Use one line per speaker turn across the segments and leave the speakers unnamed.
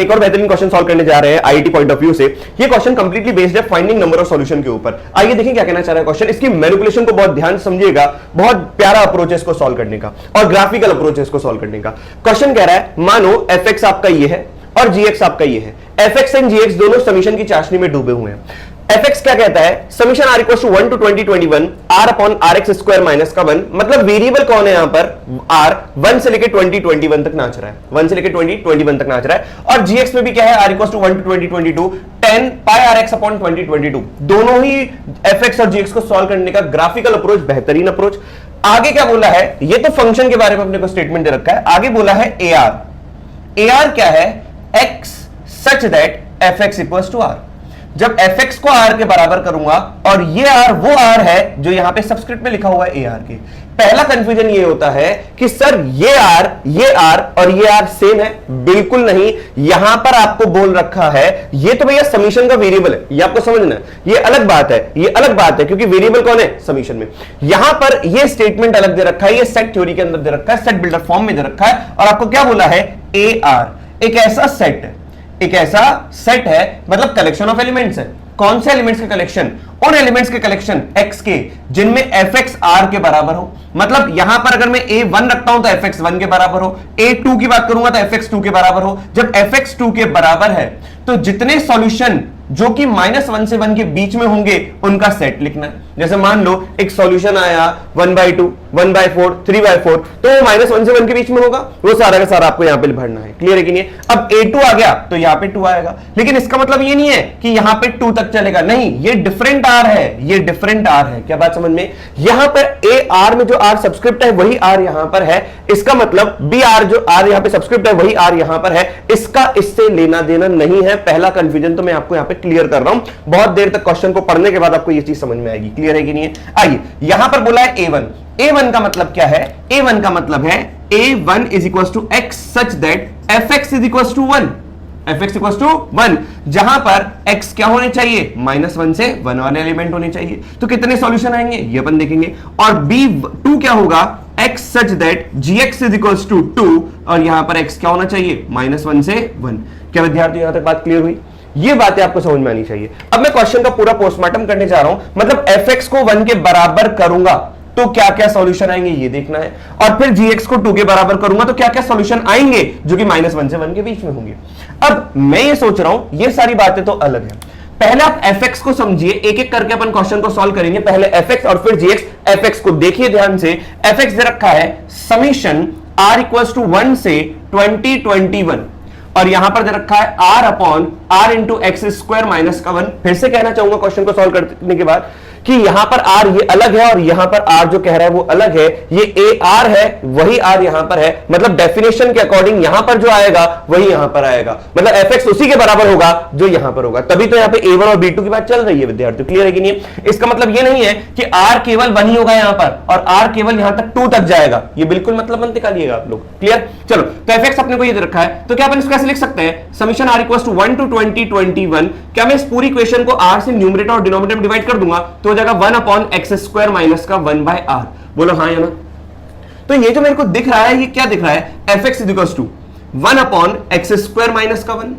एक और बेहतरीन क्वेश्चन सॉल्व करने जा रहे हैं आईआईटी पॉइंट ऑफ व्यू से। ये क्वेश्चन कंप्लीटली बेस्ड है फाइंडिंग नंबर ऑफ सॉल्यूशन के ऊपर। आइए देखें क्या कहना चाह रहा है क्वेश्चन। इसकी मैनिपुलेशन को बहुत ध्यान से समझिएगा, बहुत प्यारा अप्रोच है इसको सॉल्व करने का और ग्राफिकल अप्रोच है इसको सॉल्व करने का। क्वेश्चन कह रहा है मानो एफ आपका ये है और जीएक्स आपका ये है। एफ एंड जीएक्स दोनों समीशन की चाशनी में डूबे हुए हैं। एफ क्या कहता है, summation r equal to 1 to 2021 r upon r x square minus का 1, मतलब वेरिएबल कौन है यहां पर, आर 1 से लेकर 2021 तक नाच रहा है, 1 से लेकर 2021 तक नाच रहा है। और जीएक्स में भी क्या है, r equal to 1 to 2022 10 pi r x upon 2022। दोनों ही एफ और जीएक्स को सॉल्व करने का ग्राफिकल अप्रोच बेहतरीन अप्रोच। आगे क्या बोला है, ये तो फंक्शन के बारे में अपने को स्टेटमेंट दे रखा है, आगे बोला है ए आर क्या है, x such that f x equal to r. जब fx को r के बराबर करूंगा और ये r वो r है जो यहां पे सबस्क्रिप्ट में लिखा हुआ है ar के। पहला कंफ्यूजन ये होता है कि सर ये r और ये r सेम है, बिल्कुल नहीं। यहां पर आपको बोल रखा है ये तो भैया समीशन का वेरिएबल है, ये आपको समझना है, ये अलग बात है, ये अलग बात है क्योंकि वेरिएबल कौन है समीशन में। यहां पर ये स्टेटमेंट अलग दे रखा है, ये सेट थ्योरी के अंदर दे रखा है, सेट बिल्डर फॉर्म में दे रखा है। और आपको क्या बोला है, ar एक ऐसा सेट है, एक ऐसा सेट है मतलब कलेक्शन ऑफ एलिमेंट्स है। कौन से एलिमेंट्स के कलेक्शन, उन एलिमेंट्स के कलेक्शन x के जिनमें fx r के बराबर हो। मतलब यहां पर अगर मैं a1 रखता हूं तो fx 1 के बराबर हो, a2 की बात करूंगा तो fx 2 के बराबर हो। जब fx 2 के बराबर है तो जितने सॉल्यूशन जो कि -1 से 1 के बीच में होंगे उनका सेट लिखना है। जैसे मान लो एक सॉल्यूशन आया 1/2, 1/4, 3/4, तो वो -1 से 1 के बीच में होगा, वो सारा का सारा आपको यहां पे भरना है। क्लियर है कि नहीं? अब a2 आ गया तो यहां पे 2 आएगा, लेकिन इसका मतलब ये नहीं है कि यहां पे 2 तक चलेगा, नहीं, ये डिफरेंट r है, ये डिफरेंट r है। क्या बात समझ में? यहां पर a r में जो r सब्सक्रिप्ट है वही r यहां पर है, इसका मतलब b r जो r यहां पे सब्सक्रिप्ट है वही r यहां पर है, इसका इससे लेना देना नहीं है। पहला कंफ्यूजन तो मैं आपको यहां पे क्लियर कर रहा हूं, बहुत देर तक क्वेश्चन को पढ़ने के बाद आपको ये चीज समझ में आएगी। क्लियर है कि नहीं है? आइए, यहां पर बोला है a1 का मतलब क्या है, a1 का मतलब है a1 is equal to x such that fx is equal to 1, fx equal to 1, जहां पर x क्या होने चाहिए, -1 से 1 वाले एलिमेंट होने चाहिए। तो कितने सॉल्यूशन आएंगे ये अपन देखेंगे। और b2 क्या होगा, x such that gx is equal to 2, और यहां पर x क्या होना चाहिए, -1 से 1। क्या विद्यार्थी यहां तक बात क्लियर हुई? ये बातें आपको समझ में आनी चाहिए। अब मैं क्वेश्चन का पूरा पोस्टमार्टम करने जा रहा हूं, मतलब fx को 1 के बराबर करूंगा तो क्या क्या सॉल्यूशन आएंगे ये देखना है, और फिर gx को 2 के बराबर करूंगा तो क्या क्या सॉल्यूशन आएंगे जो कि -1 से 1 के बीच में होंगे। अब मैं ये सोच रहा हूं ये सारी बातें तो अलग है, पहले आप fx को समझिए, एक एक करके अपन क्वेश्चन को सॉल्व करेंगे। पहले fx और फिर gx। fx को देखिए ध्यान से, fx दे रखा है समीशन r इक्वल टू 1 से 2021, और यहां पर दे रखा है r upon r into x square minus का 1। फिर से कहना चाहूंगा क्वेश्चन को सॉल्व करने के बाद कि यहां पर r ये अलग है और यहां पर r जो कह रहा है वो अलग है। ये a r है, वही r यहां पर है, मतलब डेफिनेशन के अकॉर्डिंग यहां पर जो आएगा वही यहां पर आएगा, मतलब fx उसी के बराबर होगा जो यहां पर होगा। तभी तो यहां पे a1 और b2 की बात चल रही है विद्यार्थी। क्लियर है कि नहीं? इसका मतलब ये नहीं है कि r केवल 1 ही होगा यहां पर और r केवल यहां तक 2 तक जाएगा, ये बिल्कुल मतलब मत निकालिएगा आप लोग। क्लियर? चलो, तो fx अपने को ये दे रखा है, तो क्या अपन इसको ऐसे लिख सकते हैं, summation r equal to 1 to 2021। क्या मैं इस पूरी इक्वेशन को r से न्यूमरेटर और डिनोमिनेटर में डिवाइड कर दूंगा तो हो जाएगा 1 अपॉन एक्स स्क्वायर माइनस का 1/r। बोलो हाँ या ना? तो ये जो मेरे को दिख रहा है ये क्या दिख रहा है, fx is equal to 1 upon x square minus का 1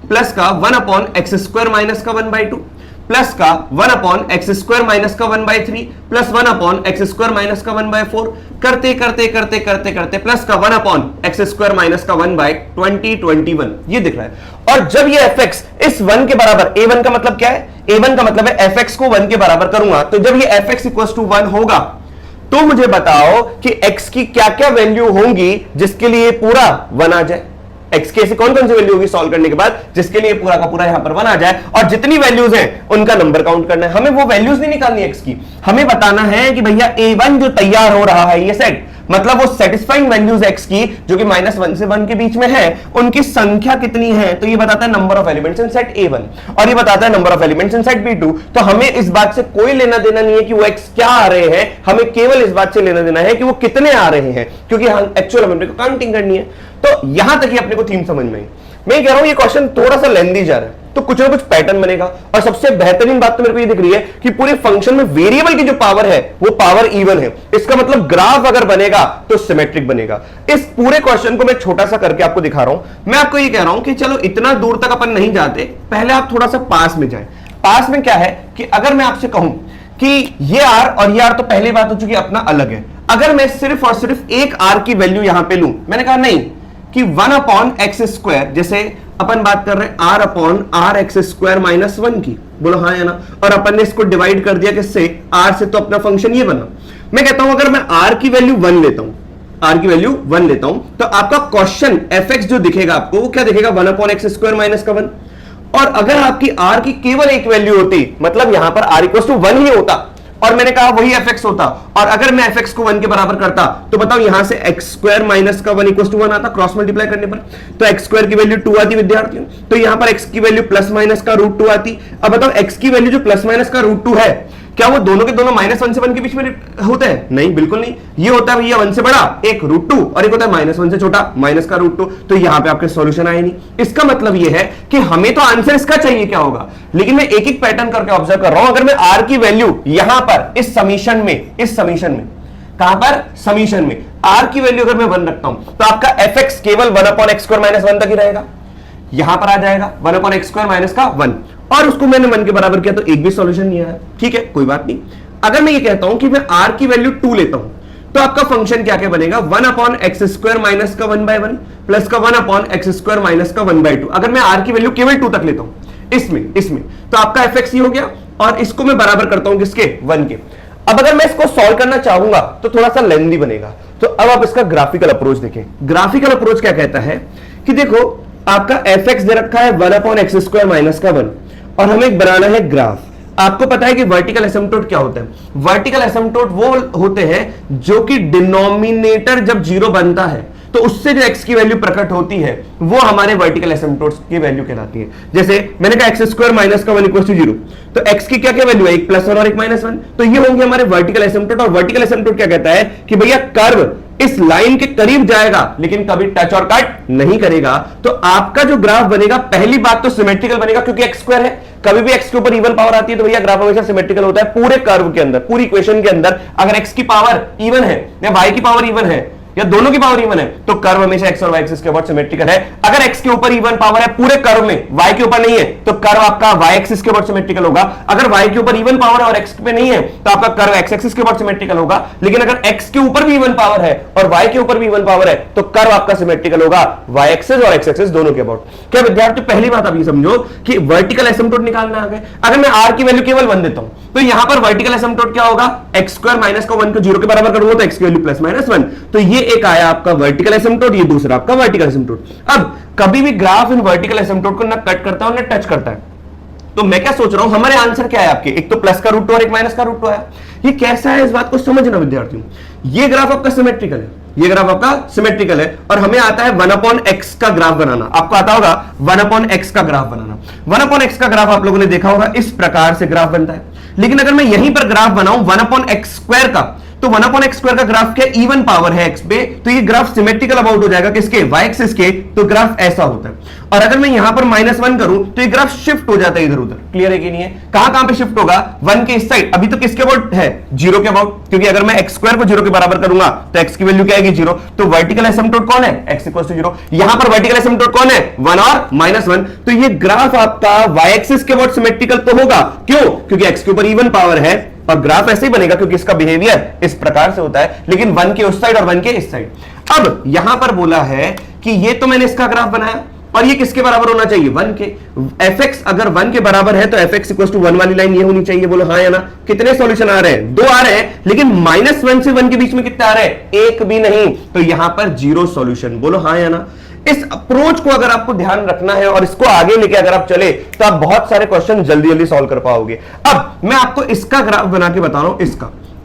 प्लस का 1 अपॉन एक्स स्क्वायर माइनस का 1/2 प्लस का 1 अपॉन एक्स स्क्वायर माइनस का 1/3 plus 1 upon x square minus का 1/4 करते करते करते करते करते प्लस का 1 अपॉन एक्स स्क्वायर माइनस का 1/2021 ये दिख रहा है। और जब ये fx इस 1 के बराबर, a1 का मतलब क्या है, a1 का मतलब है fx को 1 के बराबर करूंगा, तो जब ये fx इक्वल टू 1 होगा तो मुझे बताओ कि x की क्या क्या वैल्यू होंगी जिसके लिए पूरा 1 आ जाए। x की ऐसी कौन कौन सी वैल्यू होगी सॉल्व करने के बाद जिसके लिए पूरा का पूरा यहां पर 1 आ जाए, और जितनी वैल्यूज हैं उनका नंबर काउंट करना है। हमें वो वैल्यूज नहीं निकालनी x की, हमें बताना है कि भैया a1 जो तैयार हो रहा है ये सेट, मतलब वो सेटिस्फाइंग वैल्यूज x की जो कि -1 से 1 के बीच में है, उनकी संख्या कितनी है, तो ये बताता है number of elements in set a1 और ये बताता है number of elements in set b2। तो हमें इस बात से कोई लेना देना नहीं है कि वो x क्या आ रहे हैं, हमें केवल इस बात से लेना देना है कि वो कितने आ रहे हैं, क्योंकि एक्चुअल हमें काउंटिंग करनी है। तो यहां तक ही अपने को थीम समझ में आई। मैं कह रहा हूं ये क्वेश्चन थोड़ा सा लेंदी जा रहा है, तो कुछ ना कुछ पैटर्न बनेगा। और सबसे बेहतरीन बात तो मेरे को ये दिख रही है कि पूरे फंक्शन में वेरिएबल की जो पावर है वो पावर इवन है। इसका मतलब ग्राफ अगर बनेगा तो सिमेट्रिक बनेगा। इस पूरे क्वेश्चन को मैं छोटा सा करके आपको दिखा रहा हूं। मैं आपको ये कह रहा हूं कि चलो इतना दूर तक अपन नहीं जाते, पहले आप थोड़ा सा पास में जाएं। पास में क्या है कि अगर मैं आपसे कहूं कि ये आर और ये आर, तो पहली बात हो चुकी अपना अलग है। अगर मैं सिर्फ और सिर्फ एक आर की वैल्यू यहां पे लूं, मैंने कहा नहीं कि 1/x², जैसे अपन बात कर रहे हैं r/r(x²-1) की, बोलो हाँ या ना, और अपन ने इसको डिवाइड कर दिया किससे, r से, तो अपना फंक्शन ये बना। मैं कहता हूं अगर मैं r की वैल्यू 1 लेता हूं, r की वैल्यू 1 लेता हूं, तो आपका क्वेश्चन fx जो दिखेगा आपको वो क्या दिखेगा, 1/x²-1। और अगर आपकी r की केवल एक वैल्यू होती, मतलब यहां पर r=1 ही होता और मैंने कहा वही fx होता, और अगर मैं fx को 1 के बराबर करता तो बताओ यहां से x²-1 आता क्रॉस मल्टीप्लाई करने पर, तो x² की वैल्यू 2 आती विद्यार्थियों, तो यहां पर x की वैल्यू ± का √2 आती। अब बताओ x की वैल्यू जो ± का √2 है, क्या वो दोनों के दोनों -1 से 1 के बीच में होते हैं? नहीं, बिल्कुल नहीं। ये होता है भैया 1 से बड़ा एक √2 और एक होता है -1 से छोटा माइनस का √2, तो यहां पे आपके सॉल्यूशन आए नहीं। इसका मतलब ये है कि हमें तो आंसर इसका चाहिए क्या होगा, लेकिन मैं एक एक पैटर्न करके ऑब्जर्व कर रहा हूं। अगर मैं r की वैल्यू यहां पर इस समीशन में कहां पर, समीशन में r की वैल्यू अगर मैं 1 रखता हूं तो आपका fx केवल 1/x²-1 तक ही रहेगा, यहां पर आ जाएगा 1/x²-1, और उसको मैंने 1 के बराबर किया तो एक भी सॉल्यूशन नहीं आया। ठीक है, कोई बात नहीं। अगर मैं ये कहता हूं कि मैं r की वैल्यू 2 लेता हूं तो आपका फंक्शन क्या क्या बनेगा, 1/x²-1 प्लस का 1/x²-1/2। अगर मैं r की वैल्यू केवल 2 तक लेता हूं इसमें तो आपका fx ही हो गया, और इसको मैं बराबर करता हूं किसके, 1 के। अब अगर मैं इसको सॉल्व करना चाहूंगा तो थोड़ा सा लेंथी बनेगा, तो अब आप इसका ग्राफिकल अप्रोच देखें। ग्राफिकल अप्रोच क्या कहता है कि देखो आपका fx दे रखा है 1/x²-1 और हमें बनाना है ग्राफ। आपको पता है कि वर्टिकल एसिम्पटोट क्या होता है, वर्टिकल एसिम्पटोट वो होते हैं जो कि डिनोमिनेटर जब 0 बनता है तो उससे जो x की वैल्यू प्रकट होती है वो हमारे वर्टिकल एसिम्पटोट्स की वैल्यू कहलाती है। जैसे मैंने कहा x² - 1 = 0, तो x की क्या क्या वैल्यू है, एक +1 और एक -1, तो ये होंगे हमारे वर्टिकल एसिम्पटोट। और वर्टिकल एसिम्पटोट क्या कहता है कि भैया कर्व इस लाइन के करीब जाएगा लेकिन कभी टच और कट नहीं करेगा, तो आपका जो ग्राफ बनेगा पहली बात तो सिमेट्रिकल बनेगा, क्योंकि x² है, कभी भी x के ऊपर इवन पावर आती है तो भैया ग्राफ हमेशा सिमेट्रिकल होता है। पूरे कर्व के अंदर, पूरी इक्वेशन के अंदर अगर x की पावर इवन है या y की पावर इवन है या दोनों की पावर इवन है तो कर्व हमेशा x और y एक्सिस के ऊपर सिमेट्रिकल है। अगर x के ऊपर इवन पावर है पूरे कर्व में, y के ऊपर नहीं है, तो कर्व आपका y एक्सिस के ऊपर सिमेट्रिकल होगा। अगर y के ऊपर इवन पावर है और x पे नहीं है तो आपका कर्व x एक्सिस के ऊपर सिमेट्रिकल होगा। लेकिन अगर x के ऊपर भी इवन पावर है और y के ऊपर भी इवन पावर है तो कर्व आपका सिमेट्रिकल होगा y एक्सिस और x एक्सिस दोनों के अबाउट। क्या विद्यार्थी, पहली बात आप ये समझो कि वर्टिकल एसिम्पटोट निकालना आ गए। अगर मैं r की वैल्यू केवल 1 देता हूं तो यहां पर वर्टिकल एसिम्पटोट क्या होगा, x² - 1 को 0 के बराबर करूंगा तो x की वैल्यू +-1, तो ये एक आया आपका वर्टिकल एसिम्पटोट, ये दूसरा आपका वर्टिकल एसिम्पटोट। अब कभी भी ग्राफ इन वर्टिकल एसिम्पटोट को ना कट करता है ना टच करता है, तो मैं क्या सोच रहा हूं, हमारे आंसर क्या है आपके, एक तो प्लस का √2 और एक माइनस का √2 आया। ये कैसा है इस बात को समझना विद्यार्थियों, ये ग्राफ आपका सिमेट्रिकल है, ये ग्राफ आपका सिमेट्रिकल है, और हमें आता है 1/x का ग्राफ बनाना। आपको आता होगा 1/x का ग्राफ बनाना। 1/x का ग्राफ आप लोगों ने देखा होगा, इस प्रकार से ग्राफ बनता है। लेकिन अगर मैं यहीं पर ग्राफ बनाऊं 1/x² का, तो 1/x² का ग्राफ क्या, इवन पावर है x पे, तो ये ग्राफ सिमेट्रिकल अबाउट हो जाएगा किसके, y एक्सिस के, तो ग्राफ ऐसा होता है। और अगर मैं यहां पर -1 करूं तो ये ग्राफ शिफ्ट हो जाता है इधर उधर। क्लियर है कि नहीं है, कहां पे शिफ्ट होगा, 1 के इस साइड। अभी तो किसके अबाउट है, 0 के अबाउट, क्योंकि अगर मैं x² को 0 के बराबर करूंगा तो x की वैल्यू क्या आएगी, 0। तो वर्टिकल एसिम्पटोट कौन है, x = 0। यहां पर वर्टिकल एसिम्पटोट कौन है, 1 और -1। तो ये ग्राफ आपका y एक्सिस के अबाउट सिमेट्रिकल तो होगा, क्यों, क्योंकि x के ऊपर इवन पावर है, और ग्राफ ऐसे ही बनेगा क्योंकि इसका बिहेवियर इस प्रकार से होता है, लेकिन 1 के उस साइड और 1 के इस साइड। अब यहां पर बोला है कि ये तो मैंने इसका ग्राफ बनाया, और ये किसके बराबर होना चाहिए, 1 के। fx अगर 1 के बराबर है तो fx = 1 वाली लाइन ये होनी चाहिए, बोलो हाँ या ना। कितने सॉल्यूशन आ रहे हैं, 2 आ रहे हैं, लेकिन -1 से 1 के बीच में कितने आ रहे हैं, एक भी नहीं, तो यहां पर 0 सॉल्यूशन, बोलो हाँ या ना। इस अप्रोच को अगर आपको ध्यान रखना है और इसको आगे लेके अगर आप चले तो आप बहुत सारे क्वेश्चन जल्दी जल्दी सॉल्व कर पाओगे। अब मैं आपको इसका ग्राफ बना के बता रहा हूं,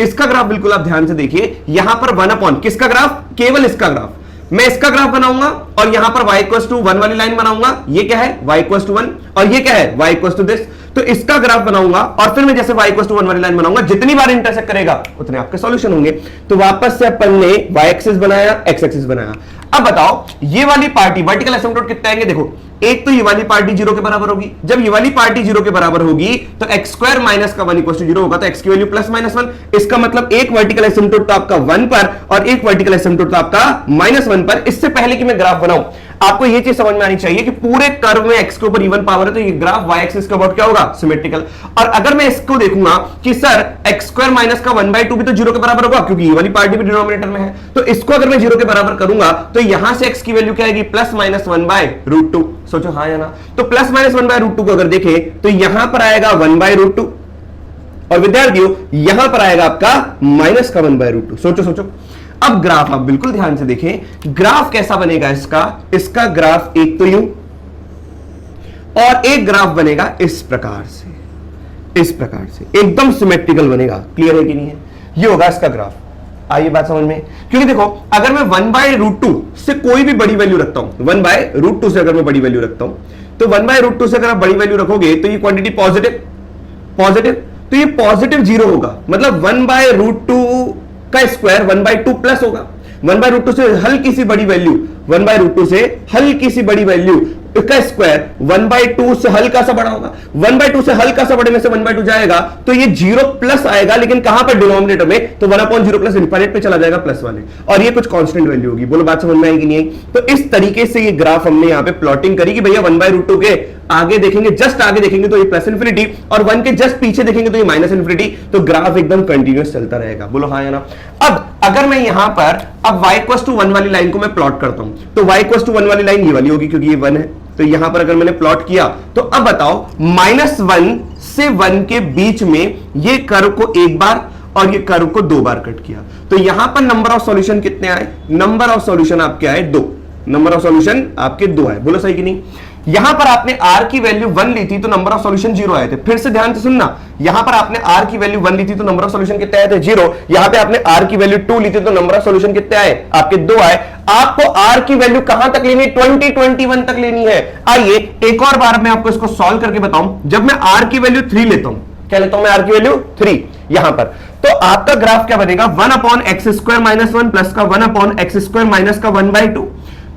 इसका ग्राफ बिल्कुल आप ध्यान से देखिए। यहां पर 1 किसका ग्राफ, केवल इसका ग्राफ, मैं इसका ग्राफ बनाऊंगा और यहां पर y = 1 वाली लाइन बनाऊंगा। ये क्या है, y = 1, और ये क्या है, y = this। तो इसका ग्राफ बनाऊंगा और फिर मैं जैसे y = 1 वाली लाइन बनाऊंगा, जितनी बार इंटरसेक्ट करेगा उतने आपके सॉल्यूशन होंगे। तो वापस से अपन ने y एक्सिस बनाया, x एक्सिस बनाया। अब बताओ ये वाली पार्टी वर्टिकल एसिम्पटोट कितने आएंगे, देखो एक तो ये वाली पार्टी 0 के बराबर होगी, जब ये वाली पार्टी 0 के बराबर होगी तो एक्स स्क्वायर माइनस का 1 इक्वल टू 0 होगा, तो एक्स की वैल्यू प्लस माइनस 1, इसका मतलब एक वर्टिकल एसिम्पटोट तो आपका 1 पर और एक वर्टिकल एसिम्पटोट तो आपका -1 पर। इससे पहले कि मैं ग्राफ बनाऊं आपको ये चीज समझ में आनी चाहिए कि पूरे कर्व में x के ऊपर इवन पावर है तो ये ग्राफ y एक्सिस के अबाउट क्या होगा, सिमेट्रिकल। और अगर मैं इसको देखूंगा कि सर एक्स स्क्वायर माइनस का 1/2 भी तो 0 के बराबर होगा क्योंकि ये वाली पार्टी भी डिनोमिनेटर में है, तो इसको अगर मैं 0 के बराबर करूंगा तो यहां से x की वैल्यू क्या आएगी, प्लस माइनस 1/√2। सोचो हाँ या ना, तो प्लस माइनस 1/√2 को अगर देखें तो यहां पर आएगा 1/√2 और विद्यार्थियों यहां पर आएगा आपका माइनस का 1/√2। सोचो सोचो। अब ग्राफ आप बिल्कुल ध्यान से देखें, ग्राफ कैसा बनेगा इसका ग्राफ एक तो यूं और एक ग्राफ बनेगा इस प्रकार से एकदम सिमेट्रिकल बनेगा। क्लियर है कि नहीं है, ये होगा इसका ग्राफ। आइए बात समझ में, क्योंकि देखो अगर मैं 1/√2 से कोई भी बड़ी वैल्यू रखता हूं, 1/√2 से अगर मैं बड़ी वैल्यू रखता हूं तो 1/√2 से अगर आप बड़ी वैल्यू रखोगे तो ये क्वांटिटी पॉजिटिव तो ये पॉजिटिव 0 होगा, मतलब 1/√2 का स्क्वायर 1/2 प्लस होगा। 1/√2 से हल्की सी बड़ी वैल्यू 1/√2 से हल्की सी बड़ी वैल्यू का स्क्वायर 1/2 से हल्का सा बड़ा होगा। 1/2 से हल्का सा बड़े में से 1/2 जाएगा तो ये 0 प्लस आएगा, लेकिन कहां पर, डिनोमिनेटर में, तो 1/0 प्लस इंफिनिट पे चला जाएगा प्लस वाले, और ये कुछ कांस्टेंट वैल्यू होगी। बोलो बात समझ में आएगी नहीं आई? तो इस तरीके से ये ग्राफ हमने यहां पे प्लॉटिंग करी कि भैया 1/√2 के आगे देखेंगे, जस्ट आगे देखेंगे तो ये प्लस इंफिनिटी और 1 के जस्ट पीछे देखेंगे तो ये माइनस इंफिनिटी, तो ग्राफ एकदम कंटिन्यूअस चलता रहेगा। बोलो हाँ या ना। अब अगर मैं यहां पर अब y=1 वाली लाइन को मैं प्लॉट करता हूं तो y=1 वाली लाइन ये वाली होगी क्योंकि ये 1 है, तो यहां पर अगर मैंने प्लॉट किया तो अब बताओ -1 से 1 के बीच में ये कर्व को एक बार और ये कर्व को 2 बार कट किया, तो यहां पर नंबर ऑफ सॉल्यूशन कितने आए, नंबर ऑफ सॉल्यूशन आपके आए 2, नंबर ऑफ सॉल्यूशन आपके 2 आए। बोलो सही कि नहीं? यहां पर आपने r की वैल्यू 1 ली थी तो नंबर ऑफ सॉल्यूशन 0 आए थे। फिर से ध्यान से सुनना, यहां पर आपने r की वैल्यू 1 ली थी तो नंबर ऑफ सॉल्यूशन कितने आए थे, 0। यहां पे आपने r की वैल्यू 2 ली थी तो नंबर ऑफ सॉल्यूशन कितने आए, आपके 2 आए। आपको r की वैल्यू कहां तक लेनी, 2021 तक लेनी है। आइए एक और बार मैं आपको इसको सॉल्व करके बताऊं। जब मैं r की वैल्यू 3 लेता हूं, क्या लेता हूं मैं, r की वैल्यू 3 यहां पर, तो आपका ग्राफ क्या बनेगा, 1/x² - 1 प्लस का 1/x² माइनस का 1/2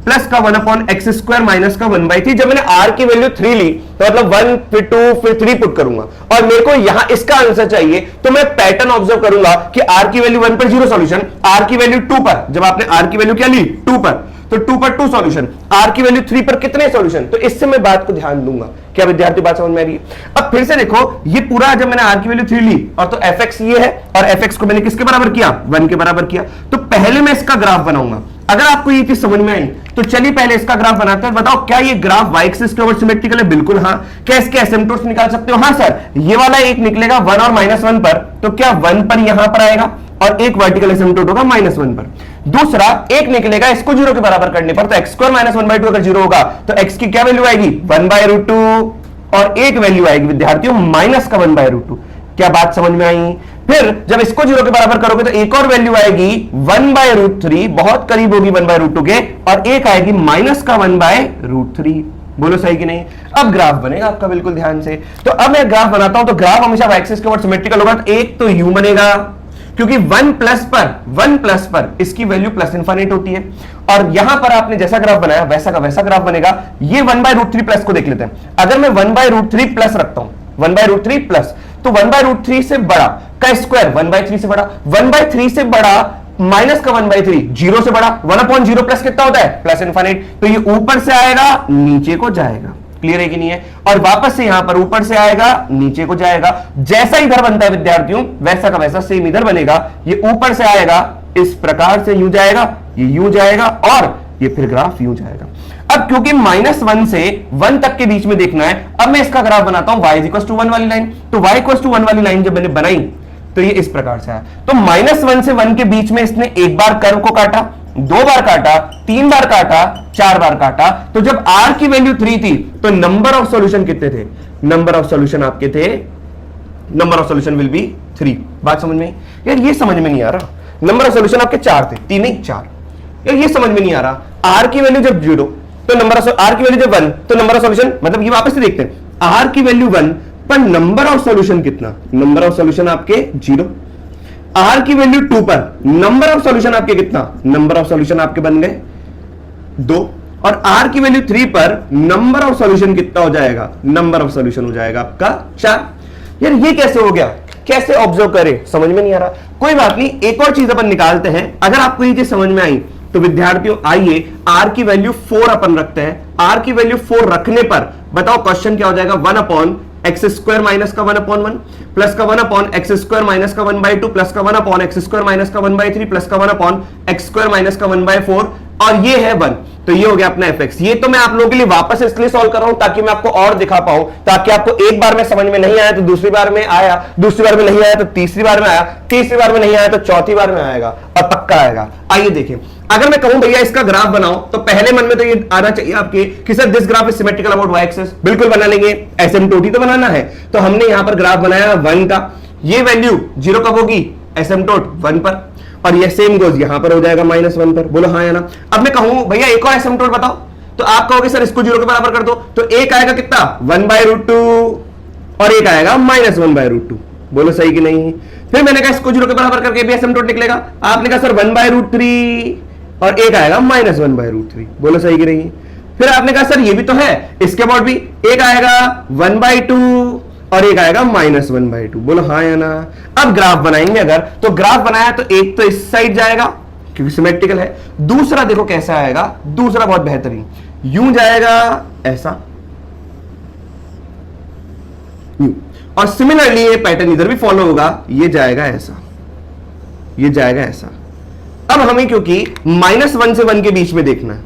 प्लस का 1/x² माइनस का 1/3। जब मैंने r की वैल्यू 3 ली तो मतलब 1 फिर 2 फिर 3 पुट करूंगा और मेरे को यहां इसका आंसर चाहिए, तो मैं पैटर्न ऑब्जर्व करूंगा कि r की वैल्यू 1 पर 0 सॉल्यूशन, r की वैल्यू 2 पर, जब आपने r की वैल्यू क्या ली 2 पर, तो 2 पर 2 सॉल्यूशन, r की वैल्यू 3 पर कितने सॉल्यूशन, तो इससे मैं बात को ध्यान दूंगा। क्या विद्यार्थी बात समझ में आ रही है? अब फिर से देखो, ये पूरा जब मैंने r की वैल्यू 3 ली और तो fx ये है और fx को मैंने किसके बराबर किया, 1 के बराबर किया, तो पहले मैं इसका ग्राफ बनाऊंगा। अगर आपको ये चीज समझ में आई तो चलिए पहले इसका ग्राफ बनाते हैं। बताओ क्या ये ग्राफ y एक्सिस के ऊपर सिमेट्रिकल है? बिल्कुल हाँ। क्या इसके एसिम्पटोट्स निकाल सकते हो? हाँ सर, ये वाला एक निकलेगा 1 और -1 पर, तो क्या 1 पर यहां पर आएगा और एक वर्टिकल एसिम्पटोट होगा -1 पर। दूसरा एक निकलेगा इसको 0 के बराबर करने पर, तो x² - 1/2 अगर 0 होगा तो x की क्या वैल्यू आएगी, 1/√2 और एक वैल्यू आएगी विद्यार्थियों माइनस का 1/√2। क्या बात समझ में आई? फिर जब इसको 0 के बराबर करोगे तो एक और वैल्यू आएगी 1/√3, बहुत करीब होगी 1/√2 के, और एक आएगी माइनस का 1/√3। बोलो सही कि नहीं? अब ग्राफ बनेगा आपका, बिल्कुल ध्यान से। तो अब मैं ग्राफ बनाता हूं तो ग्राफ हमेशा y एक्सिस के ऊपर सिमेट्रिकल होगा, तो एक तो u बनेगा क्योंकि 1 प्लस पर इसकी वैल्यू प्लस इंफिनिट होती है, और यहां पर आपने जैसा ग्राफ बनाया वैसा का वैसा ग्राफ बनेगा। ये 1/√3 प्लस को देख लेते हैं। अगर मैं 1/√3 प्लस रखता हूं, 1/√3 प्लस, तो 1/√3 से बड़ा का स्क्वायर 1/3 से बड़ा, 1/3 से बड़ा माइनस का 1/3, 0 से बड़ा, 1/0 प्लस कितना होता है, प्लस इंफिनिट, तो ये ऊपर से आएगा नीचे को जाएगा। क्लियर है कि नहीं है? और वापस से यहां पर ऊपर से आएगा नीचे को जाएगा। जैसा इधर बनता है विद्यार्थियों वैसा का वैसा सेम इधर बनेगा। ये ऊपर से आएगा इस प्रकार से, यूं जाएगा, ये यूं जाएगा और ये फिर ग्राफ यूं जाएगा। अब क्योंकि -1 से 1 तक के बीच में देखना है, अब मैं इसका ग्राफ बनाता हूं y = 1 वाली लाइन। तो y = 1 वाली लाइन जब मैंने बनाई तो ये इस प्रकार से आया। तो -1 से 1 के बीच में इसने एक बार कर्व को काटा, 2 बार काटा, 3 बार काटा, 4 बार काटा। तो जब r की वैल्यू 3 थी तो नंबर ऑफ सॉल्यूशन कितने थे, नंबर ऑफ सॉल्यूशन आपके थे, number of solution will be 3। बात समझ में? यार ये समझ में नहीं आ रहा, नंबर ऑफ सॉल्यूशन आपके 4 थे, 3 नहीं 4। यार ये समझ में नहीं आ रहा। r की वैल्यू जब 0 तो नंबर ऑफ, r की वैल्यू जब 1 तो नंबर ऑफ सॉल्यूशन, मतलब ये वापस से देखते हैं, r की वैल्यू 1 पर नंबर ऑफ सॉल्यूशन कितना, नंबर ऑफ सॉल्यूशन आपके 0। r की वैल्यू 2 पर नंबर ऑफ सॉल्यूशन आपके कितना, नंबर ऑफ सॉल्यूशन आपके बन गए 2 और r की वैल्यू 3 पर नंबर ऑफ सॉल्यूशन कितना हो जाएगा? नंबर ऑफ सॉल्यूशन हो जाएगा आपका 4। यार ये कैसे हो गया? कैसे ऑब्जर्व करें? समझ में नहीं आ रहा। कोई बात नहीं, एक और चीज अपन निकालते हैं। अगर आपको ये चीज समझ में आई तो विद्यार्थियों आइए r की वैल्यू 4 अपन रखते हैं। r की वैल्यू 4 रखने पर बताओ क्वेश्चन क्या हो जाएगा? 1 अपॉन एक्स स्क्वायर माइनस का 1 अपॉन 1 प्लस का 1 अपॉन एक्स स्क्वायर माइनस का 1/2 प्लस का 1 अपॉन एक्स स्क्वायर माइनस का 1/3 प्लस का 1 अपॉन एक्स स्क्वायर माइनस का 1/4 और ये है 1। तो ये हो गया अपना fx। ये तो मैं आप लोगों के लिए वापस इसलिए सॉल्व कर रहा हूं ताकि मैं आपको और दिखा पाऊं, ताकि आपको एक बार में समझ में नहीं आया तो दूसरी बार में आया, दूसरी बार में नहीं आया तो तीसरी बार में आया, तीसरी बार में नहीं आया तो चौथी बार में आएगा और पक्का आएगा। आइए देखें, अगर मैं कहूं भैया इसका ग्राफ बनाओ तो पहले मन में तो ये आना चाहिए आपके कि sir this graph is symmetrical about y axis. बिल्कुल बना लेंगे, एसिम्प्टोट तो बनाना है। तो हमने यहां पर ग्राफ बनाया 1 का, ये वैल्यू 0 कब होगी? एसिम्प्टोट 1 पर, और ये सेम गोज यहां पर हो जाएगा -1 पर। बोलो हाँ या ना। अब मैं कहूं भैया एक और एसिम्प्टोट बताओ, तो आप कहोगे सर इसको 0 के बराबर कर दो, तो एक आएगा कितना? 1/√2 और एक आएगा -1/√2। बोलो सही कि नहीं? फिर मैंने कहा इसको 0 के बराबर करके भी एसिम्प्टोट निकलेगा। आपने कहा सर 1/√3 और एक आएगा -1/√3। बोलो सही कि नहीं? फिर आपने कहा सर ये भी तो है, इसके बाद भी एक आएगा 1/2 और एक आएगा -1/2। बोलो हाँ या ना। अब ग्राफ बनाएंगे अगर, तो ग्राफ बनाया तो एक तो इस साइड जाएगा क्योंकि सिमेट्रिकल है, दूसरा देखो कैसा आएगा, दूसरा बहुत बेहतरीन यूं जाएगा ऐसा, यूं। और सिमिलरली ये पैटर्न इधर भी फॉलो होगा, ये जाएगा ऐसा, ये जाएगा ऐसा। अब हमें क्योंकि -1 से 1 के बीच में देखना है,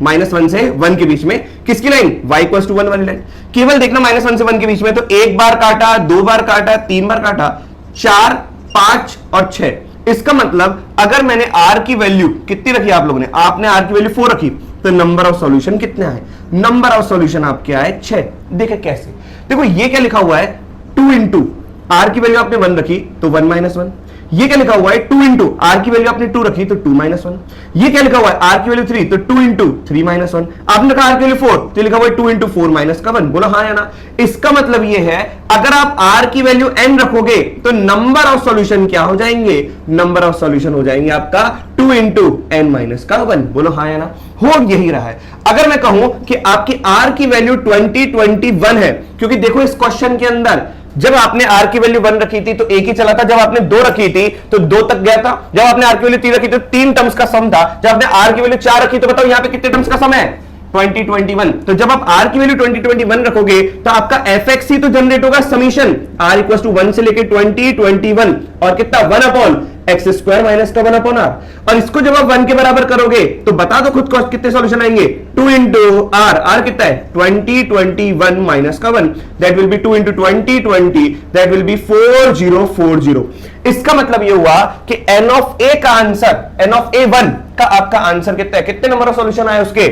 -1 से 1 के बीच में किसकी लाइन? y = 1 वाली लाइन। केवल देखना -1 से 1 के बीच में, तो एक बार काटा, 2 बार काटा, 3 बार काटा, 4, 5 और 6। इसका मतलब अगर मैंने r की वैल्यू कितनी रखी? आप लोगों ने, आपने r की वैल्यू 4 रखी, तो नंबर ऑफ सॉल्यूशन कितने आए? नंबर ऑफ सॉल्यूशन आपके आए 6। देखे कैसे? देखो ये क्या लिखा हुआ है? 2 इंटू r की वैल्यू आपने 1 रखी तो 1 - 1। ये क्या लिखा हुआ है? 2 इंटू r की वैल्यू आपने 2 रखी तो 2 - 1। ये क्या लिखा हुआ है? r की वैल्यू 3 तो 2 इंटू 3 - 1। आपने कहा r की वैल्यू 4 तो लिखा हुआ है 2 इंटू 4 माइनस का 1। बोलो हाँ या ना। इसका मतलब ये है अगर आप r की वैल्यू n रखोगे तो नंबर ऑफ सॉल्यूशन क्या हो जाएंगे? नंबर ऑफ सॉल्यूशन हो जाएंगे आपका 2 इंटू n माइनस का 1। बोलो हाँ या ना। हो यही रहा है। अगर मैं कहूं कि आपकी r की वैल्यू 2021 है, क्योंकि देखो इस क्वेश्चन के अंदर जब आपने r की वैल्यू 1 रखी थी तो एक ही चला था, जब आपने 2 रखी थी तो 2 तक गया था, जब आपने r की वैल्यू 3 रखी तो 3 टर्म्स का सम था, जब आपने r की वैल्यू 4 रखी तो बताओ यहां पे कितने टर्म्स का सम है? 2021। तो जब आप r की वैल्यू 2021 रखोगे तो आपका fx ही तो जनरेट होगा, समीशन r = 1 से लेके 2021 और कितना? 1 अपॉन एक्स स्क्वायर माइनस का 1 अपॉन r। और इसको जब आप 1 के बराबर करोगे तो बता दो खुद को कितने सॉल्यूशन आएंगे? 2 इंटू r कितना है? 2021 माइनस का 1, that will be 2 into 2020, that will be 4040। इसका मतलब ये हुआ कि n ऑफ a का आंसर, n ऑफ a1 का आपका आंसर कितना है? कितने नंबर ऑफ सॉल्यूशन आए उसके?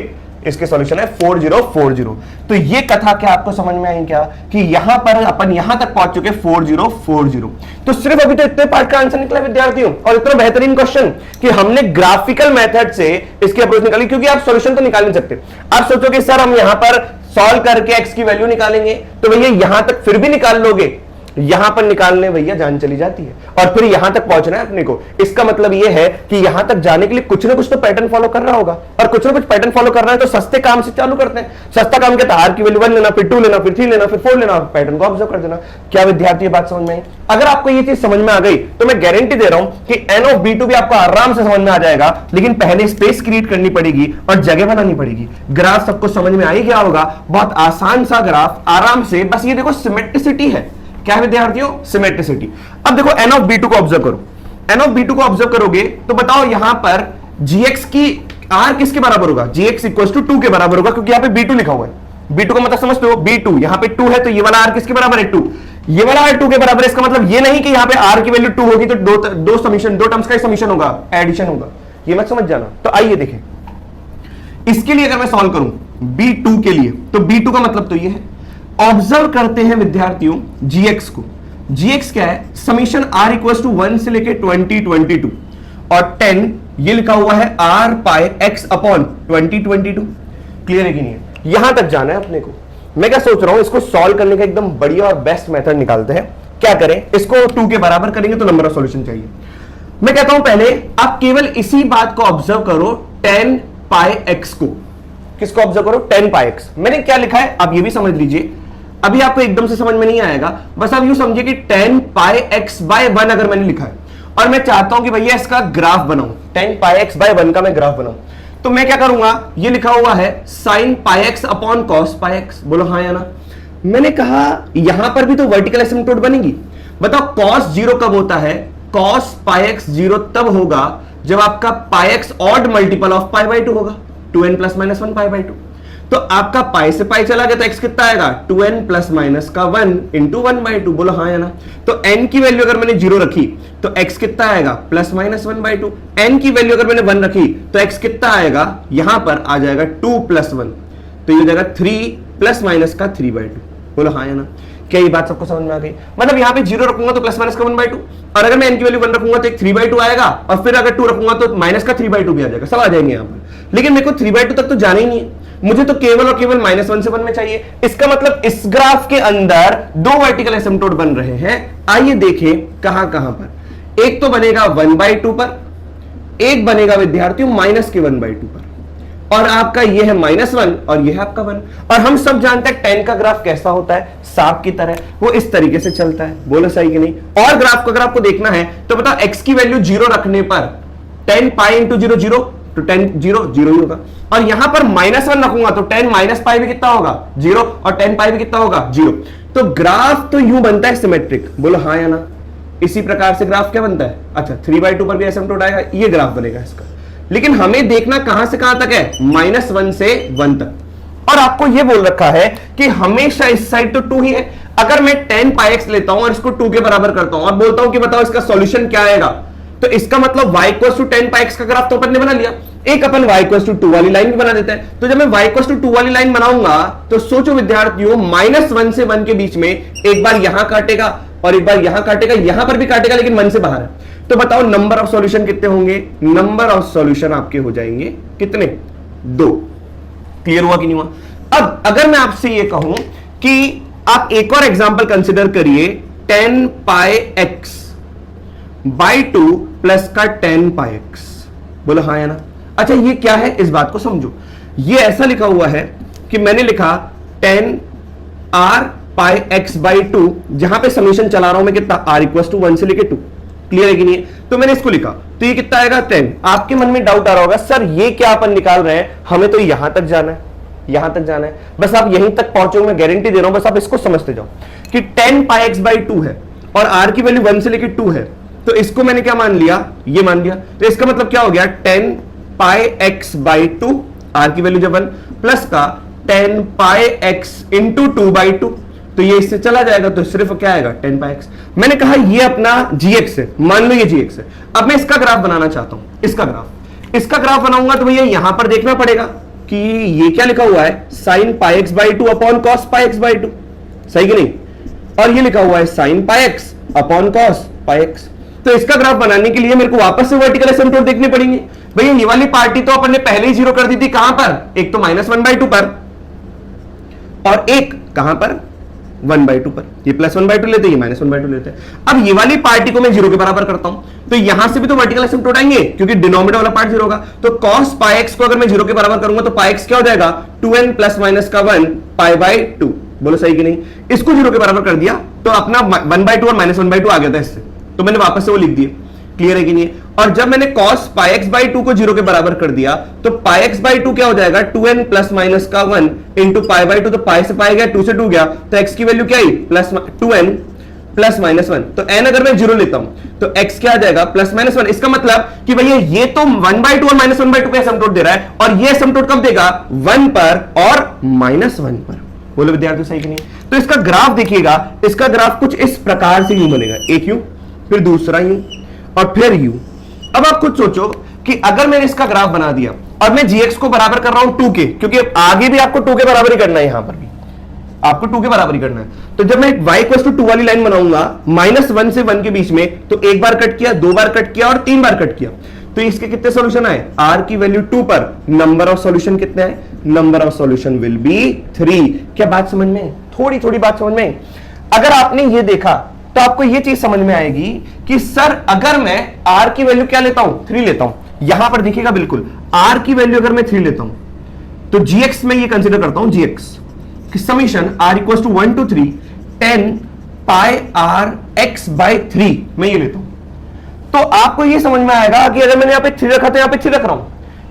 इसके सॉल्यूशन है 4040। तो ये कथा क्या आपको समझ में आई क्या कि यहां पर अपन यहां तक पहुंच चुके 4040। तो सिर्फ अभी तो इतने पार्ट का आंसर निकला विद्यार्थियों, और इतना बेहतरीन क्वेश्चन कि हमने ग्राफिकल मेथड से इसकी अप्रोच निकाली, क्योंकि आप सॉल्यूशन तो निकाल नहीं सकते। आप सोचो कि सर हम यहां पर सॉल्व करके x की वैल्यू निकालेंगे, तो भैया यहां तक फिर भी निकाल लोगे, यहां पर निकालने भैया जान चली जाती है, और फिर यहां तक पहुंचना है अपने को। इसका मतलब यह है कि यहां तक जाने के लिए कुछ ना कुछ तो पैटर्न फॉलो कर रहा होगा, और कुछ ना कुछ पैटर्न फॉलो कर रहा है तो सस्ते काम से चालू करते हैं। सस्ता काम क्या था? r की वैल्यू 1 लेना, फिर 2 लेना, फिर 3 लेना, फिर 4 लेना, पैटर्न को ऑब्जर्व कर देना। क्या विद्यार्थी ये बात समझ में आई? अगर आपको ये चीज समझ में आ गई तो मैं गारंटी दे रहा हूं कि n ऑफ b2 भी आपको आराम से समझ में आ जाएगा, लेकिन पहले स्पेस क्रिएट करनी पड़ेगी और जगह बनानी पड़ेगी। ग्राफ सबको समझ में आई क्या होगा? बहुत आसान सा ग्राफ, आराम से। बस ये देखो सिमेट्रिसिटी है। क्या है विद्यार्थियों? सिमेट्रिसिटी। अब देखो n ऑफ b2 को ऑब्जर्व करो, n ऑफ b2 को ऑब्जर्व करोगे तो बताओ यहां पर gx की r किसके बराबर होगा? gx = 2 के बराबर होगा, क्योंकि यहां पे b2 लिखा हुआ है। b2 का मतलब समझते हो? b2 यहां पे 2 है तो ये वाला r किसके बराबर है? 2। ये वाला r 2 के बराबर है। इसका मतलब ये नहीं कि यहां पे r की वैल्यू 2 होगी तो दो टर्म्स का समीशन होगा, एडिशन होगा। ये मत समझ जाना। तो आइए देखें, इसके लिए अगर मैं सॉल्व करूं b2 के लिए, तो b2 का मतलब तो ये है। ऑब्जर्व करते हैं विद्यार्थियों gx को। gx क्या है? समीशन r = 1 से लेके 2022 और 10 ये लिखा हुआ है r पाई x अपॉन 2022। क्लियर है कि नहीं है? यहां तक जाना है अपने को। मैं क्या सोच रहा हूं, इसको सॉल्व करने का एकदम बढ़िया और बेस्ट मेथड निकालते हैं। क्या करें? इसको 2 के बराबर करेंगे तो नंबर ऑफ सॉल्यूशन चाहिए। मैं कहता हूं पहले आप केवल इसी बात को ऑब्जर्व करो, 10 पाई एक्स को, किसको ऑब्जर्व करो, 10 पाई एक्स। मैंने क्या लिखा है आप ये भी समझ लीजिए, अभी आपको एकदम से समझ में नहीं आएगा, बस आप यूं समझिए कि 10 पाई एक्स बाय 1 अगर मैंने लिखा है और मैं चाहता हूं कि भैया इसका ग्राफ बनाऊं, 10 पाई एक्स बाय 1 का मैं ग्राफ बनाऊं, तो मैं क्या करूंगा, ये लिखा हुआ है sign pi x upon cos pi x, बोलो हाँ या ना। मैंने कहा यहां पर भी तो वर्टिकल एसिम्पटोट बनेगी। बताओ कॉस जीरो कब होता है, कॉस पाई एक्स जीरो तब होगा जब आपका pi x odd multiple of pi by 2 होगा, 2n plus minus 1 pi by 2। तो आपका पाई से पाई चला गया तो x कितना आएगा, 2n प्लस माइनस का 1 इंटू 1 बाई 2, बोलो हाँ या ना। तो n की वैल्यू अगर मैंने 0 रखी तो x कितना आएगा, प्लस माइनस 1 बाई 2। n की वैल्यू अगर मैंने 1 रखी तो x कितना आएगा, यहां पर आ जाएगा 2 प्लस 1, तो ये हो जाएगा 3 प्लस माइनस का 3 बाई 2, बोलो हाँ या ना। क्या ये बात सबको समझ में आ गई? मतलब यहां पे 0 रखूंगा तो प्लस माइनस का 1 बाई 2, और अगर मैं n की वैल्यू 1 रखूंगा तो एक 3 बाई 2 आएगा, और फिर अगर 2 रखूंगा तो माइनस का 3 बाई 2 भी आ जाएगा, सब आ जाएंगे यहां पर। लेकिन मेरे को 3 बाई 2 तक तो जाना ही नहीं है, मुझे तो केवल और केवल माइनस 1 से 1 में चाहिए। इसका मतलब इस ग्राफ के अंदर दो वर्टिकल एसिम्पटोट बन रहे हैं। आइए देखें कहां कहां पर। एक तो बनेगा 1 बाई 2 पर, एक बनेगा विद्यार्थियों माइनस के 1 बाई 2 पर, और आपका ये है -1 और ये है आपका 1। और हम सब जानते हैं 10 का ग्राफ कैसा होता है, सांप की तरह, वो इस तरीके से चलता है, बोलो सही कि नहीं। और ग्राफ को अगर आपको देखना है तो बताओ x की वैल्यू 0 रखने पर 10 पाई इंटू 0 0, तो 10 0 0 ही होगा, और यहां पर -1 रखूंगा तो 10 माइनस पाई भी कितना होगा, 0, और 10 पाई भी कितना होगा, 0। तो ग्राफ तो यूं बनता है सिमेट्रिक, बोलो हाँ या ना। इसी प्रकार से ग्राफ क्या बनता है, अच्छा 3 बाई 2 पर भी एसिम्पटोट आएगा, ये ग्राफ बनेगा इसका। लेकिन हमें देखना कहां से कहां तक है, -1 से 1 तक। और आपको यह बोल रखा है कि हमेशा इस साइड तो 2 ही है। अगर मैं 10 पाई एक्स लेता हूं और इसको 2 के बराबर करता हूं और बोलता हूं कि बताओ इसका सॉल्यूशन क्या आएगा, तो इसका मतलब y equal to 10 pi x का ग्राफ तो अपन ने बना लिया। एक अपन y इक्वल टू 2 वाली लाइन भी बना देते हैं। तो जब मैं y इक्वल टू 2 वाली लाइन बनाऊंगा तो सोचो विद्यार्थियों, -1 से 1 के बीच में एक बार यहां काटेगा और एक बार यहां काटेगा, यहां पर भी काटेगा लेकिन 1 से बाहर है। तो बताओ नंबर ऑफ सॉल्यूशन कितने होंगे, नंबर ऑफ सॉल्यूशन आपके हो जाएंगे कितने, 2। क्लियर हुआ कि नहीं हुआ? अब अगर मैं आपसे ये कहूं कि आप एक और एग्जांपल कंसीडर करिए, 10 पाई एक्स बाई 2 प्लस का 10 पाई एक्स, बोलो हाँ या ना। अच्छा ये क्या है, इस बात को समझो। ये ऐसा लिखा हुआ है कि मैंने लिखा 10 r पाई एक्स बाई 2, जहां पे समीशन चला रहा हूं मैं कितना, r इक्वल टू 1 से लेके 2। क्लियर है कि नहीं है? तो मैंने इसको लिखा, तो ये कितना आएगा 10। आपके मन में डाउट आ रहा होगा, सर ये क्या अपन निकाल रहे हैं, हमें तो यहां तक जाना है, यहां तक जाना है, बस आप यहीं तक पहुंचोगे, मैं गारंटी दे रहा हूं, बस आप इसको समझते जाओ कि 10 पाई एक्स बाई 2 है और r की वैल्यू 1 से लेके 2 है, तो इसको मैंने क्या मान लिया, ये मान लिया। तो इसका मतलब क्या हो गया, 10 पाई एक्स बाई 2, r की वैल्यू जब 1, प्लस का 10 पाई एक्स इंटू 2 बाई 2, तो ये इससे चला जाएगा तो सिर्फ क्या आएगा, 10 पाई एक्स। मैंने कहा ये अपना gx है, मान लो ये gx है। अब मैं इसका ग्राफ बनाना चाहता हूं, इसका ग्राफ बनाऊंगा तो भैया यहां पर देखना पड़ेगा कि ये क्या लिखा हुआ है, sign pi x by 2 upon cos pi x by 2, सही कि नहीं। और ये लिखा हुआ है sign pi x upon cos pi x. तो इसका ग्राफ बनाने के लिए मेरे को वापस से वर्टिकल एसिम्पटोट देखने पड़ेंगे। भैया ये वाली पार्टी तो अपन ने पहले ही 0 कर दी थी, कहां पर, एक तो -1 बाई 2 पर और एक कहां पर, 1 बाई 2 पर। ये +1 बाई 2 लेते हैं, ये -1 बाई 2 लेते हैं। अब ये वाली पार्टी को मैं 0 के बराबर करता हूं तो यहां से भी तो वर्टिकल एसिम्पटोट आएंगे क्योंकि डिनोमिनेटर वाला पार्ट 0 होगा। तो cos पाई एक्स को अगर मैं 0 के बराबर करूंगा तो पाई एक्स क्या हो जाएगा, 2n प्लस माइनस का 1 पाई बाई 2, बोलो सही कि नहीं। इसको 0 के बराबर कर दिया तो अपना 1 बाई 2 और -1 बाई 2 आ गया था इससे, तो मैंने वापस से वो लिख दिए। क्लियर है कि नहीं? और जब मैंने cos पाई एक्स बाई 2 को 0 के बराबर कर दिया तो पाई एक्स बाई 2 क्या हो जाएगा, 2n प्लस माइनस का 1 इंटू पाई बाई 2, तो पाई से पाई गया, 2 से 2 गया, तो x की वैल्यू क्या आई, प्लस 2n प्लस माइनस 1। तो n अगर मैं 0 लेता हूं तो x क्या आ जाएगा, प्लस माइनस 1। इसका मतलब कि भैया ये तो 1 बाई 2 और -1 बाई 2 पे एसिम्पटोट दे रहा है, और ये एसिम्पटोट कब देगा, 1 पर और -1 पर। बोलो विद्यार्थी सही कि नहीं? तो इसका ग्राफ देखिएगा, इसका ग्राफ कुछ इस प्रकार से यूं बनेगा, एक यूं, फिर दूसरा यूं और फिर यूं। अब आप खुद सोचो कि अगर मैंने इसका ग्राफ बना दिया और मैं gx को बराबर कर रहा हूं 2 के, क्योंकि आगे भी आपको 2 के बराबर ही करना है, यहां पर भी आपको 2 के बराबर ही करना है। तो जब मैं y इक्वल टू 2 वाली लाइन बनाऊंगा -1 से 1 के बीच में, तो एक बार कट किया, 2 बार कट किया और 3 बार कट किया, तो इसके कितने सॉल्यूशन आए, r की वैल्यू 2 पर नंबर ऑफ सॉल्यूशन कितने आए, number of solution will be 3। क्या बात समझ में, थोड़ी थोड़ी बात समझ में? अगर आपने ये देखा तो आपको ये चीज समझ में आएगी कि सर अगर मैं r की वैल्यू क्या लेता हूं, 3 लेता हूं, यहां पर देखिएगा बिल्कुल आर की वैल्यू अगर मैं 3 लेता हूं तो जीएक्स में ये कंसिडर करता हूं g x summation r equal to 1 to 3 10 pi r x by 3 मैं ये लेता हूं। तो आपको ये समझ में आएगा कि अगर मैंने यहां पे 3 रखा तो यहां पे 3 रख रहा हूं,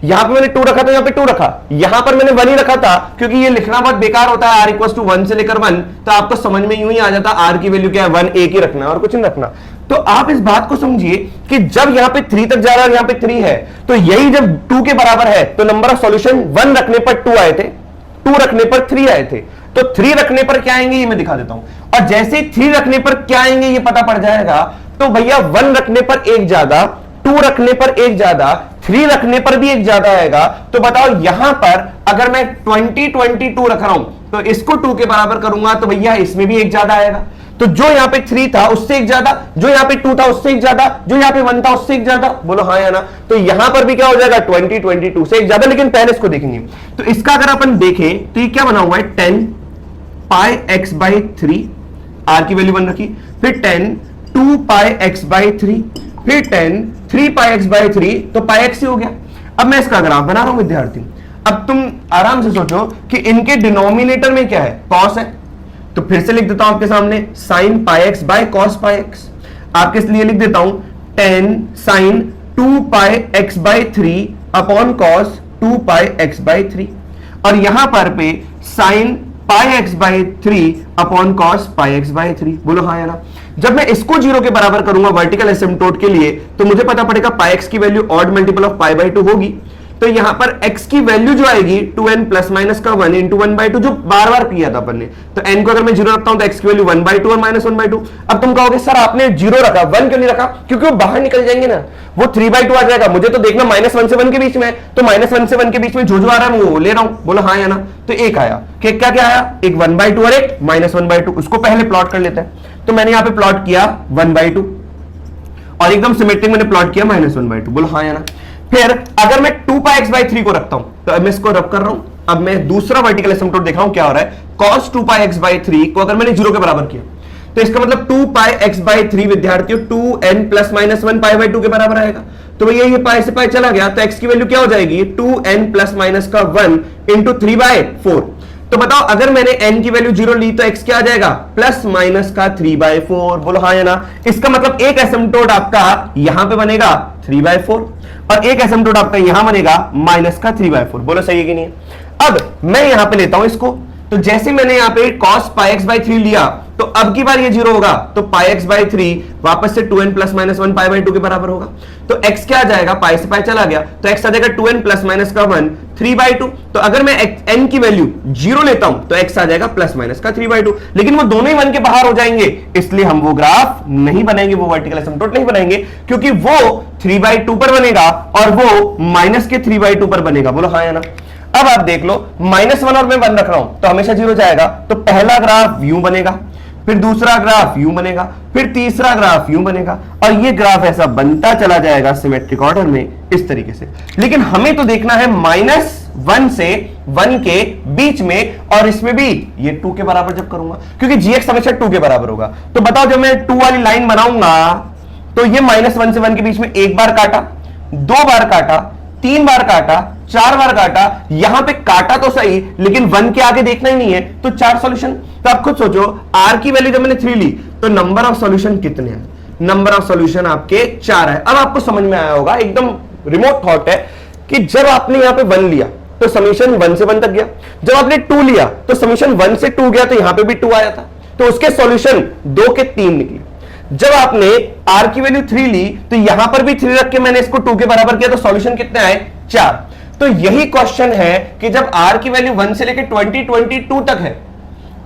यहां पे मैंने 2 रखा तो यहां पे 2 रखा, यहां पर मैंने 1 ही रखा था क्योंकि ये लिखना बहुत बेकार होता है आर इक्वल टू 1 से लेकर 1, तो आपको समझ में यूं ही आ जाता आर की वैल्यू क्या है 1 एक ही रखना है और कुछ नहीं रखना। तो आप इस बात को समझिए कि जब यहां पे 3 तक जा रहा है और यहां पे 3 है तो यही जब 2 के बराबर है तो नंबर ऑफ सॉल्यूशन 1 रखने पर 2 आए थे, 2 रखने पर 3 आए थे, तो 3 रखने पर क्या आएंगे ये मैं दिखा देता हूं। और जैसे 3 रखने पर क्या आएंगे ये पता पड़ जाएगा, तो भैया 1 रखने पर एक ज्यादा, 2 रखने पर एक ज्यादा, 3 रखने पर भी एक ज्यादा आएगा। तो बताओ यहां पर अगर मैं 2022 रख रहा हूं तो इसको 2 के बराबर करूंगा तो भैया इसमें भी एक ज्यादा आएगा। तो जो यहां पे 3 था उससे एक ज्यादा, जो यहां पे 2 था उससे एक ज्यादा, जो यहां पे 1 था उससे एक ज्यादा, बोलो हाँ या ना। तो यहां पर भी क्या हो जाएगा 2022 से एक ज्यादा, लेकिन पहले इसको देखेंगे। तो इसका अगर अपन देखें तो ये क्या बना हुआ है 10 पाई एक्स बाई 3, आर की वैल्यू 1 रखी, फिर 10 2 पाई एक्स बाई 3, फिर 10 3 पाई एक्स बाई 3, तो पाई एक्स ही हो गया। अब मैं इसका ग्राफ बना रहा हूं विद्यार्थी, अब तुम आराम से सोचो कि इनके डिनोमिनेटर में क्या है कॉस है, तो फिर से लिख देता हूं आपके सामने sine pi x by cos pi x. आपके लिए लिख देता हूं 10 sine 2 pi x by 3 upon cos 2 pi x by 3, और यहां पर पे sine pi x by 3 upon cos pi x by 3, बोलो हाँ या ना। जब मैं इसको 0 के बराबर करूंगा वर्टिकल एसिम्पटोट के लिए तो मुझे पता पड़ेगा पाई एक्स की value odd multiple of pi by 2 होगी। तो यहां पर x की वैल्यू जो आएगी 2n प्लस माइनस का 1 इंटू 1/2, जो बार बार किया था अपन ने। तो n को अगर मैं 0 रखता हूं तो x की वैल्यू 1/2 और माइनस 1/2। अब तुम कहोगे सर आपने 0 रखा 1 क्यों नहीं रखा, क्योंकि वो बाहर निकल जाएंगे ना, वो 3/2 आ जाएगा। मुझे तो देखना -1 से 1 के बीच में, तो -1 से 1 के बीच में जो आ रहा है वो ले रहा हूं, बोलो हाँ या ना। तो एक आया कि क्या क्या आया, एक 1/2 और एक -1/2। उसको पहले प्लॉट कर लेते हैं। तो मैंने यहां पे प्लॉट किया 1/2 और एकदम सिमेट्रिक मैंने प्लॉट किया -1/2, बोलो हाँ या ना। फिर अगर मैं 2 पाई एक्स बाई 3 को रखता हूं तो अब मैं इसको रब कर रहा हूं, अब मैं दूसरा वर्टिकल एसिम्पटोट देख रहा हूं क्या हो रहा है। cos 2 पाई एक्स बाई 3 को अगर मैंने 0 के बराबर किया तो इसका मतलब 2 पाई एक्स बाई 3 विद्यार्थियों 2n plus minus 1 pi by 2 के बराबर आएगा। तो भैया ये पाई से पाई चला गया तो x की वैल्यू क्या हो जाएगी 2n प्लस माइनस का 1 इंटू 3/4। तो बताओ अगर मैंने n की वैल्यू 0 ली तो x क्या आ जाएगा प्लस माइनस का 3/4, बोलो हाँ या ना। इसका मतलब एक एसिम्पटोट आपका यहां पे बनेगा 3/4 और एक एसिम्पटोट आपका यहां बनेगा माइनस का 3/4, बोलो सही है कि नहीं। अब मैं यहां पे लेता हूं इसको, तो जैसे मैंने यहां पे cos पाई एक्स बाई 3 लिया तो अब की बार ये 0 होगा तो पाई एक्स बाई 3 वापस से 2n plus minus 1 pi by 2 के बराबर होगा। तो x क्या आ जाएगा, पाई से पाई चला गया तो x आ जाएगा 2n प्लस माइनस का 1 3/2। तो अगर मैं n की वैल्यू 0 लेता हूं तो x आ जाएगा प्लस माइनस का 3/2, लेकिन वो दोनों ही 1 के बाहर हो जाएंगे, इसलिए हम वो ग्राफ नहीं बनाएंगे, वो वर्टिकल एसिम्पटोट नहीं बनाएंगे, क्योंकि वो 3/2 पर बनेगा और वो माइनस के 3/2 पर बनेगा, बोलो हाँ या ना। अब आप देख लो -1 और मैं 1 रख रहा हूं तो हमेशा 0 जाएगा, तो पहला ग्राफ यूं बनेगा, फिर दूसरा ग्राफ यूं बनेगा, फिर तीसरा ग्राफ यूं बनेगा, और ये ग्राफ ऐसा बनता चला जाएगा सिमेट्रिक ऑर्डर में इस तरीके से। लेकिन हमें तो देखना है -1 से 1 के बीच में, और इसमें भी ये 2 के बराबर जब करूंगा, क्योंकि gx हमेशा 2 के बराबर होगा। तो बताओ जब मैं 2 वाली लाइन बनाऊंगा तो ये -1 से 1 के बीच में एक बार काटा, 2 बार काटा, 3 बार काटा, 4 बार काटा, यहां पे काटा तो सही लेकिन 1 के आगे देखना ही नहीं है, तो 4 सॉल्यूशन। तो आप खुद सोचो r की वैल्यू जब मैंने 3 ली तो नंबर ऑफ सॉल्यूशन कितने हैं, नंबर ऑफ सॉल्यूशन आपके 4 है। अब आपको समझ में आया होगा, एकदम रिमोट थॉट है कि जब आपने यहां पे 1 लिया तो समीशन 1 से 1 तक गया, जब आपने 2 लिया तो समीशन 1 से 2 गया, तो यहां पे भी 2 आया था, तो उसके सॉल्यूशन 2 के 3 निकले। जब आपने r की वैल्यू 3 ली तो यहां पर भी 3 रख के मैंने इसको 2 के बराबर किया, तो सॉल्यूशन कितने आए 4। तो यही क्वेश्चन है कि जब r की वैल्यू 1 से लेकर 2022 तक है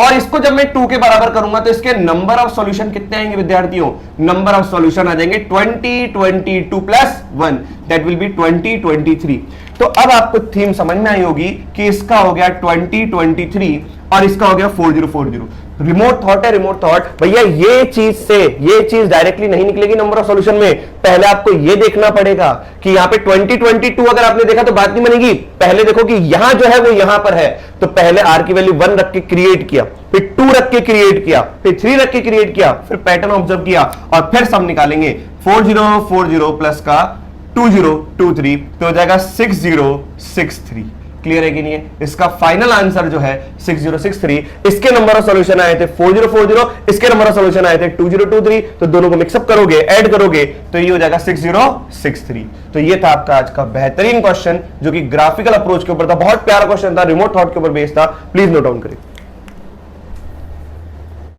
और इसको जब मैं 2 के बराबर करूंगा तो इसके नंबर ऑफ सॉल्यूशन कितने आएंगे विद्यार्थियों, नंबर ऑफ सॉल्यूशन आ जाएंगे 2022 प्लस 1, दैट विल बी 2023। तो अब आपको थीम समझ में आई होगी कि इसका हो गया 2023 और इसका हो गया 4040। रिमोट थॉट है, रिमोट थॉट भैया। ये चीज डायरेक्टली नहीं निकलेगी नंबर ऑफ सॉल्यूशन में, पहले आपको ये देखना पड़ेगा कि यहाँ पे 2022 अगर आपने देखा तो बात नहीं बनेगी। पहले देखो कि यहां जो है वो यहां पर है, तो पहले r की वैल्यू 1 रख के क्रिएट किया, फिर 2 रख के क्रिएट किया, फिर 3 रख के क्रिएट किया, फिर पैटर्न ऑब्जर्व किया और फिर सब निकालेंगे 4040 प्लस का 2023 तो हो जाएगा 6063। क्लियर है कि नहीं है? इसका फाइनल आंसर जो है 6063। इसके नंबर ऑफ सॉल्यूशन आए थे 4040, इसके नंबर ऑफ सॉल्यूशन आए थे 2023, तो दोनों को मिक्सअप करोगे, ऐड करोगे तो ये हो जाएगा 6063। तो ये था आपका आज का बेहतरीन क्वेश्चन जो कि ग्राफिकल अप्रोच के ऊपर था, बहुत प्यारा क्वेश्चन था, रिमोट थॉट के ऊपर बेस्ड था। प्लीज नोट डाउन करें।